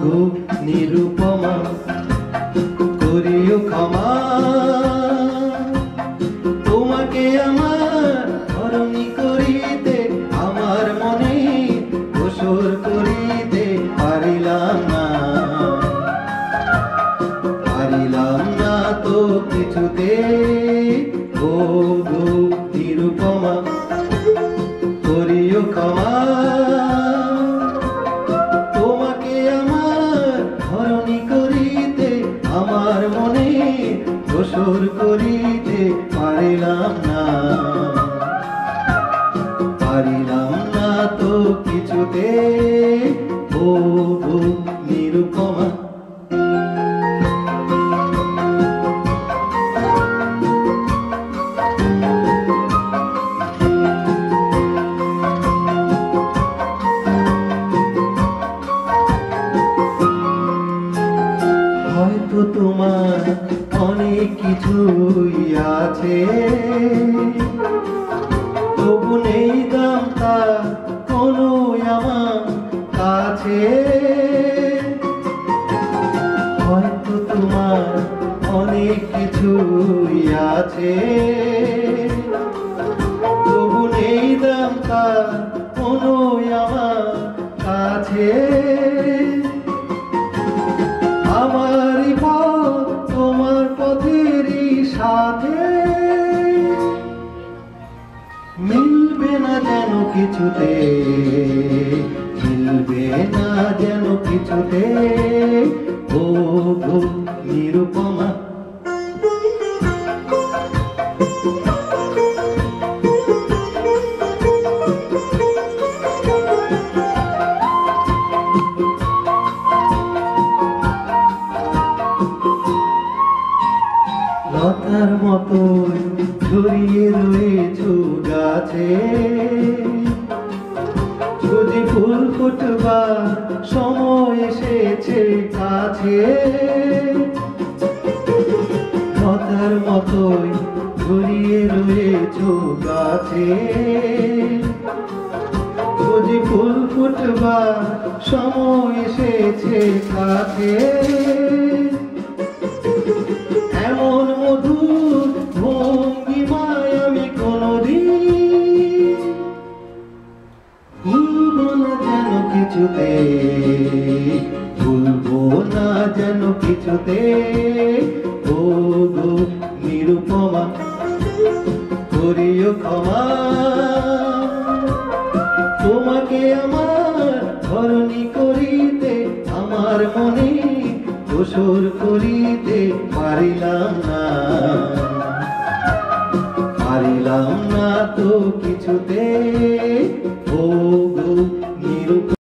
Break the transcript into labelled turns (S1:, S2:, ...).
S1: গো নিরুপমা করিও ক্ষমা, তোমাকে আমার ধরণী করিতে আমার মনে গোসর করিতে পারিলাম না তো কিছুতে। ও গো নিরুপমা করিও ক্ষমা, তোমাকে আমার ধরণী করিতে আমার মনে গোসর করিতে পারিলাম না তো কিছুতে। ও গো নিরুপমা হয়তো তোমার অনেক কিছুই আছে, তবু নেই দাম তার কোনো আমার কাছে। হয়তো তোমার অনেক কিছুই আছে, তবু নেই দাম তার কোনো আমার কাছে। আমারই পথ তোমার পথেরই সাথে, মিলবে না যেন কিছুতে, মিলবে না যেন কিছুতে। ও গো নিরুপমা লতার মতো ছড়িয়ে রয়েছো গাছে, যদি ফুল ফুটবার সময় এসেছে কাছে। লতার মতোই ছড়িয়ে রয়েছো গাছে, যদি ফুল ফুটবার সময় এসেছে কাছে। এমন মধুর ভঙ্গিমায় আমি কোনদিন ভুলবো না যেন কিছুতে, ভুলবো না যেন কিছুতে। ও গো নিরুপমা করিও ক্ষমা, তোমাকে আমার ধরণী করিতে আমার মনে গোসর করিতে পারিলাম না তো কিছুতে। ও গো নিরুপমা।